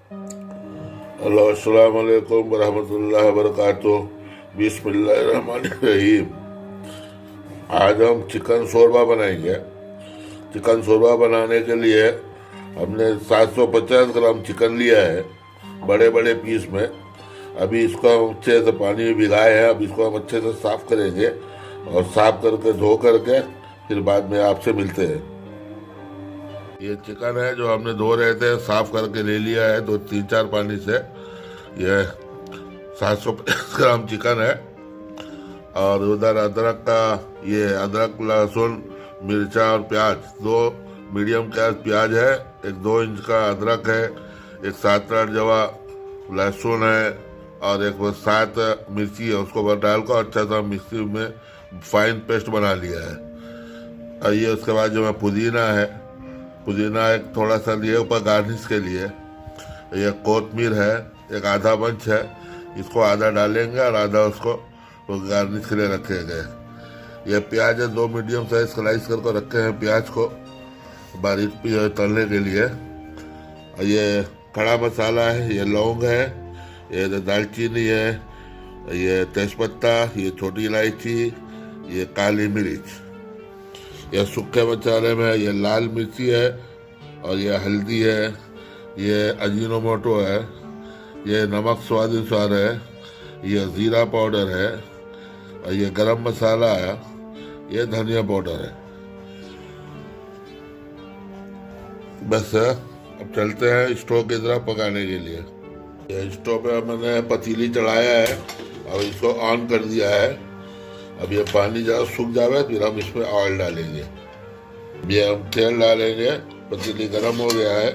अस्सलाम वालेकुम वरहमतुल्लाहि वबरकातुह। बिस्मिल्लाहिर्रहमानिर्रहीम। आज हम चिकन शोरबा बनाएंगे। चिकन शोरबा बनाने के लिए हमने 750 ग्राम चिकन लिया है, बड़े बड़े पीस में। अभी इसको हम अच्छे से पानी में भिगाए हैं। अब इसको हम अच्छे से साफ करेंगे और साफ करके धो करके फिर बाद में आपसे मिलते हैं। ये चिकन है जो हमने धो रहे थे, साफ करके ले लिया है 2-3-4 पानी से। ये 750 ग्राम चिकन है। और उधर अदरक का, ये अदरक लहसुन मिर्चा और प्याज, 2 मीडियम साइज प्याज है, एक 2 इंच का अदरक है, एक 7-8 जवा लहसुन है और एक 7 मिर्ची है। उसको बस डालकर अच्छा सा मिक्सी में फाइन पेस्ट बना लिया है। और ये उसके बाद जो है पुदीना एक थोड़ा सा लिए ऊपर गार्निश के लिए। ये कोतमीर है, एक आधा बंच है, इसको आधा डालेंगे और आधा उसको गार्निश के लिए रखेंगे। ये प्याज है, 2 मीडियम साइज स्लाइस करके रखे हैं प्याज को बारीक तलने के लिए। ये खड़ा मसाला है, ये लौंग है, ये दालचीनी है, ये तेजपत्ता, ये छोटी इलायची, ये काली मिर्च। यह सूखे मसाले में ये लाल मिर्ची है और ये हल्दी है, ये अजीनोमोटो है, ये नमक स्वाद अनुसार है, ये ज़ीरा पाउडर है और ये गरम मसाला है, ये धनिया पाउडर है। बस अब चलते हैं स्टोव की तरफ पकाने के लिए। ये स्टोव पे मैंने पतीली चढ़ाया है और इसको ऑन कर दिया है। अब ये पानी ज़्यादा सूख जाए फिर हम इसमें ऑयल डालेंगे। ये हम तेल डालेंगे, पतीली गर्म हो गया है।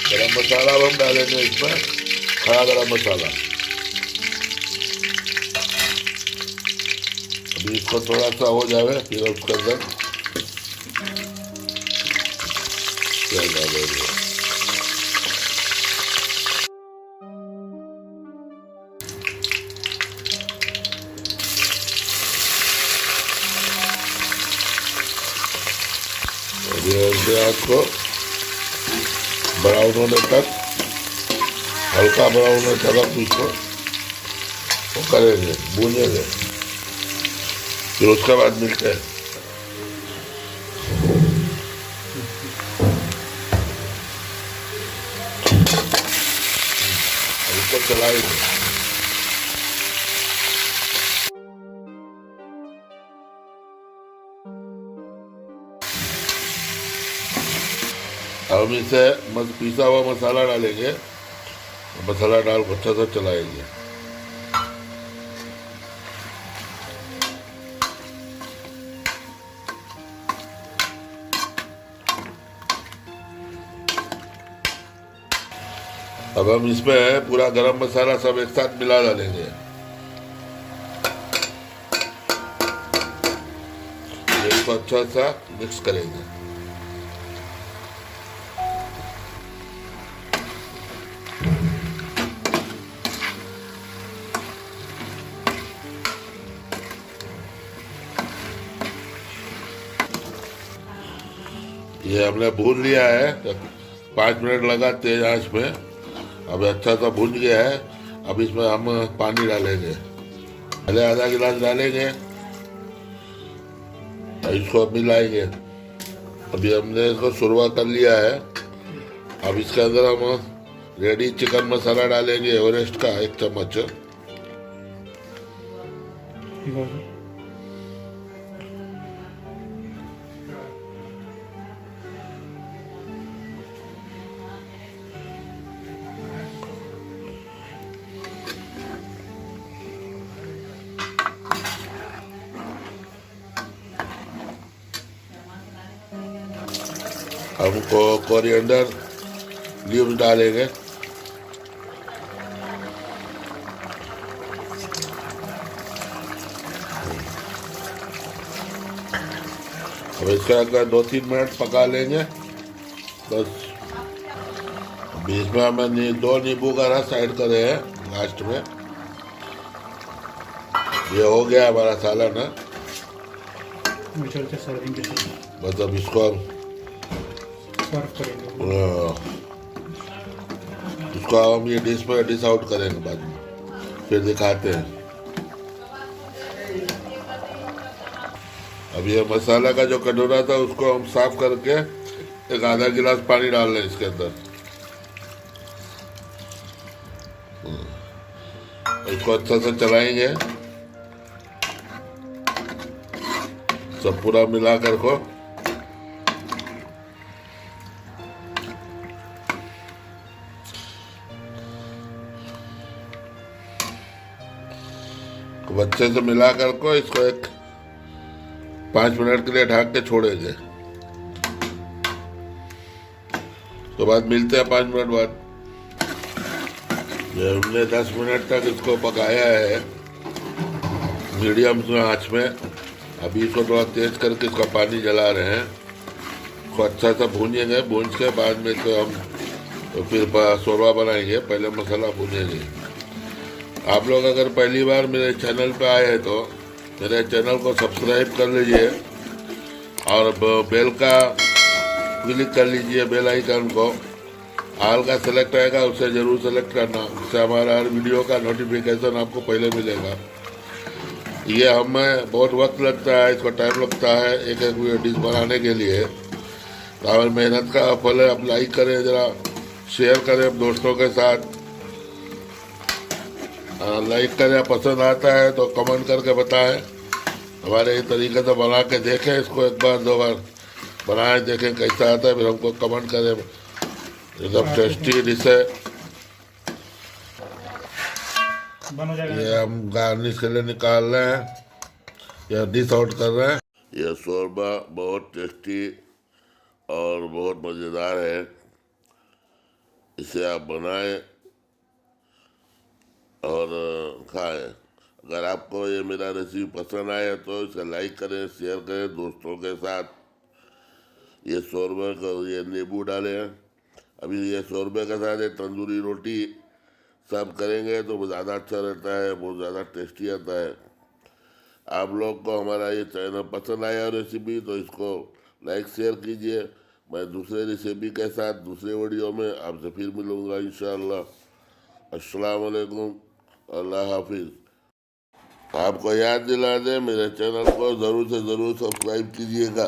गरम मसाला हम डालेंगे इसमें, खड़ा गरम मसाला। अभी इसको थोड़ा सा हो जाए फिर उसके अंदर तेल डालेंगे। प्याज को ब्राउन होने तक, हल्का ब्राउन होने तक इसको करेंगे, भूनेंगे। फिर उसके बाद मिलते हैं। इसको चलाएंगे। हम इसे पीसा हुआ मसाला डालेंगे, मसाला डाल को अच्छा से चलाएंगे। अब हम इसमें पूरा गरम मसाला सब एक साथ मिला डालेंगे। इसको अच्छा सा मिक्स करेंगे। ये हमने भून लिया है, 5 मिनट लगा तेज आंच में। अब अच्छा सा भून गया है। अब इसमें हम पानी डालेंगे, पहले आधा गिलास डालेंगे, इसको मिलाएंगे। अभी हमने इसको शोरबा कर लिया है। अब इसके अंदर हम रेडी चिकन मसाला डालेंगे, एवरेस्ट का 1 चम्मच। हमको कोरिएंडर लीव्स डालेंगे। अब इसके अंदर 2-3 मिनट पका लेंगे बस। बीच में हमने 2 नींबू का रस ऐड करे हैं लास्ट में। ये हो गया हमारा सालन है। मिर्चीच्या सर्विंग डिशेस मतलब इसको हम सर्व करेंगे। इसको हम ये डिश आउट करेंगे बाद में, फिर दिखाते हैं। अब ये मसाला का जो कटोरा था उसको हम साफ करके एक आधा गिलास पानी डाल लें इसके अंदर। इसको अच्छा से चलाएंगे, सब पूरा मिला कर को। अच्छे से मिला कर को इसको एक 5 मिनट के लिए ढक के छोड़ेंगे। तो बाद मिलते हैं 5 मिनट बाद। ये हमने 10 मिनट तक इसको पकाया है मीडियम आंच में। अभी इसको थोड़ा तेज करके इसका पानी जला रहे हैं। इसको अच्छा सा भूनेंगे, भून के बाद में तो हम तो फिर शोरबा बनाएंगे। पहले मसाला भूनेंगे। आप लोग अगर पहली बार मेरे चैनल पे आए हैं तो मेरे चैनल को सब्सक्राइब कर लीजिए और बेल का क्लिक कर लीजिए, बेल आइकन को। ऑल का सेलेक्ट आएगा, उसे जरूर सेलेक्ट करना, उससे हमारा हर वीडियो का नोटिफिकेशन आपको पहले मिलेगा। ये हमें बहुत वक्त लगता है, इसको टाइम लगता है एक एक डिश बनाने के लिए। और मेहनत का फल है। आप लाइक करें, ज़रा शेयर करें दोस्तों के साथ। लाइक करें, पसंद आता है तो कमेंट करके बताएं। हमारे इस तरीके से बना के देखें, इसको एक बार 2 बार बनाएं, देखें कैसा आता है, फिर हमको कमेंट करें। एकदम टेस्टी डिश है। बन हो जाएगा। ये हम गार्निश के लिए निकाल रहे हैं, या डिश आउट कर रहे हैं। यह शोरबा बहुत टेस्टी और बहुत मज़ेदार है। इसे आप बनाएं और खाएं। अगर आपको ये मेरा रेसिपी पसंद आए तो इसे लाइक करें, शेयर करें दोस्तों के साथ। ये शोरबे का ये नींबू डालें। अभी ये शोरबे के साथ ये तंदूरी रोटी सब करेंगे तो ज़्यादा अच्छा रहता है, बहुत ज़्यादा टेस्टी आता है। आप लोग को हमारा ये चैनल पसंद आया रेसिपी तो इसको लाइक शेयर कीजिए। मैं दूसरे रेसिपी के साथ दूसरे वीडियो में आपसे फिर मिलूँगा इंशाअल्लाह। अस्सलाम वालेकुम, अल्लाह हाफिज़। आपको याद दिला दें, मेरे चैनल को ज़रूर से ज़रूर सब्सक्राइब कीजिएगा।